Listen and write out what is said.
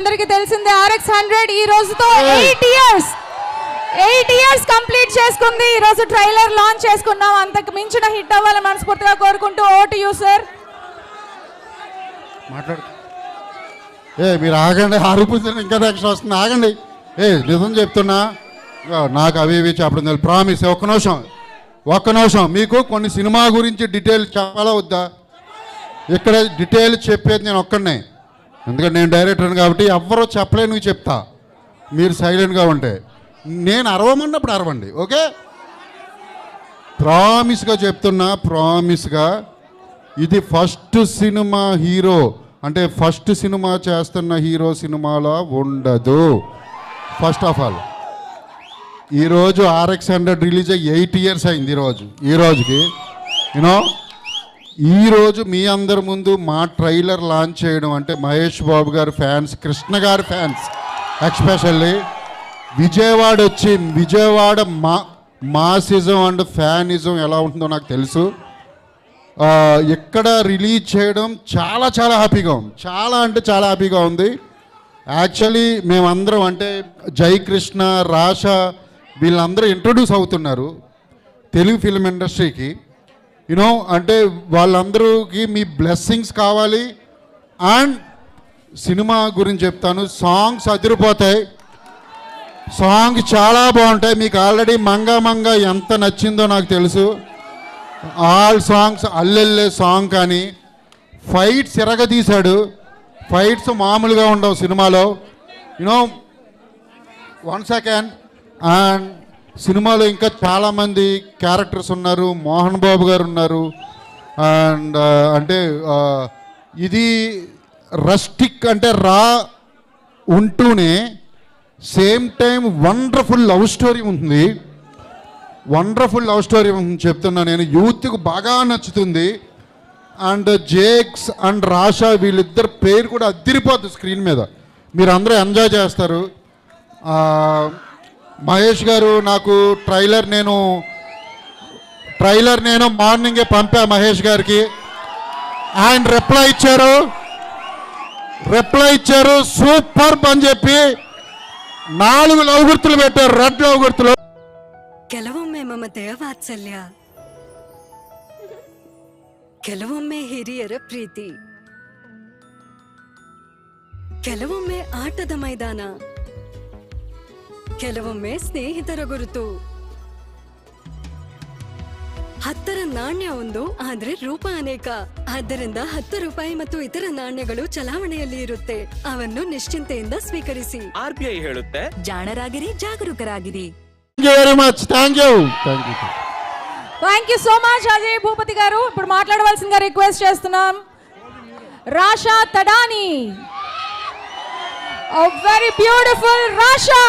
అందరికీ తెలిసిందే RX100 ఈ రోజుతో 8 ఇయర్స్ కంప్లీట్ చేసుకుంది. ఈ రోజు ట్రైలర్ లాంచ్ చేసుకున్నాం. అంతకు మించిన హిట్ అవ్వాలని మనస్ఫూర్తిగా కోరుకుంటూ ఓటు యూ సార్. మాట్లాడు. మీరు ఆగండి, ఆరిపోతుంది ఇంకా నెక్స్ట్ వస్తుంది, ఆగండి. నిజం చెప్తున్నా, నాకు అవి ఇవి చెప్పడం తెలియదు. ప్రామిస్. ఒక్క నిమిషం మీకు కొన్ని సినిమా గురించి డీటెయిల్ చెప్పాలా వద్దా? ఇక్కడ డీటెయిల్ చెప్పేది నేను ఒక్కడనే, ఎందుకంటే నేను డైరెక్టర్ని కాబట్టి ఎవ్వరూ చెప్పలేను, నువ్వు చెప్తా. మీరు సైలెంట్గా ఉంటే నేను అరవమన్నప్పుడు అరవండి, ఓకే? ప్రామిస్గా చెప్తున్నా, ప్రామిస్గా ఇది ఫస్ట్ సినిమా హీరో అంటే ఫస్ట్ సినిమా చేస్తున్న హీరో సినిమాలో ఉండదు. ఫస్ట్ ఆఫ్ ఆల్ ఈరోజు RX100 రిలీజ్ అయ్యి 8 ఇయర్స్ అయింది. ఈ రోజుకి ఈరోజు మీ అందరి ముందు మా ట్రైలర్ లాంచ్ చేయడం అంటే మహేష్ బాబు గారి ఫ్యాన్స్, కృష్ణ గారి ఫ్యాన్స్, ఎక్స్పెషల్లీ విజయవాడ వచ్చి విజయవాడ మాసిజం అండ్ ఫ్యానిజం ఎలా ఉంటుందో నాకు తెలుసు. ఇక్కడ రిలీజ్ చేయడం చాలా చాలా హ్యాపీగా ఉంది. చాలా అంటే చాలా హ్యాపీగా ఉంది. యాక్చువల్లీ మేమందరం అంటే జయకృష్ణ, రాషా వీళ్ళందరూ ఇంట్రొడ్యూస్ అవుతున్నారు తెలుగు ఫిల్మ్ ఇండస్ట్రీకి. అంటే వాళ్ళందరికీ మీ బ్లెస్సింగ్స్ కావాలి. అండ్ సినిమా గురించి చెప్తాను, సాంగ్స్ అదిరిపోతాయి, సాంగ్స్ చాలా బాగుంటాయి. మీకు ఆల్రెడీ మంగా మంగా ఎంత నచ్చిందో నాకు తెలుసు. ఆల్ సాంగ్స్, అల్లెల్లే సాంగ్ కానీ ఫైట్స్ ఎరగదీశాడు. ఫైట్స్ మామూలుగా ఉండవు సినిమాలో. One second. అండ్ సినిమాలో ఇంకా చాలామంది క్యారెక్టర్స్ ఉన్నారు. మోహన్ బాబు గారు ఉన్నారు. అండ్ అంటే ఇది రస్టిక్ అంటే రా ఉంటూనే same time wonderful love story ఉంటుంది. చెప్తున్నా నేను, యూత్కి బాగా నచ్చుతుంది. అండ్ జేక్స్ అండ్ రాషా వీళ్ళిద్దరు పేరు కూడా అదిరిపోతుంది స్క్రీన్ మీద, మీరు అందరూ ఎంజాయ్ చేస్తారు. మహేష్ గారు నాకు ట్రైలర్ నేను మార్నింగే పంపా మహేష్ గారికి. ఆయన రిప్లై ఇచ్చారు సూపర్ అని చెప్పి 4 లవ్ గుర్తులు పెట్టారు, రెడ్ లవ్ గుర్తులు. ಕೆಲವೊಮ್ಮೆ ಮಮತೆಯ ವಾತ್ಸಲ್ಯ, ಕೆಲವೊಮ್ಮೆ ಹಿರಿಯರ ಪ್ರೀತಿ, ಕೆಲವೊಮ್ಮೆ ಆಟದ ಮೈದಾನ, ಕೆಲವೊಮ್ಮೆ ಸ್ನೇಹಿತರ ಗುರುತು. 10ರ ನಾಣ್ಯ ಒಂದು, ಆದ್ರೆ ರೂಪ ಅನೇಕ. ಆದ್ದರಿಂದ 10 ರೂಪಾಯಿ ಮತ್ತು ಇತರ ನಾಣ್ಯಗಳು ಚಲಾವಣೆಯಲ್ಲಿ ಇರುತ್ತೆ. ಅವನ್ನು ನಿಶ್ಚಿಂತೆಯಿಂದ ಸ್ವೀಕರಿಸಿ. RBI ಹೇಳುತ್ತೆ, ಜಾಣರಾಗಿರಿ, ಜಾಗರೂಕರಾಗಿರಿ. Thank you very much. Thank you so much Ajay Bhupathi garu. ఇప్పుడు మాట్లాడవలసిందిగా రిక్వెస్ట్ చేస్తున్నాం రాషా తడాని. Very beautiful Rasha.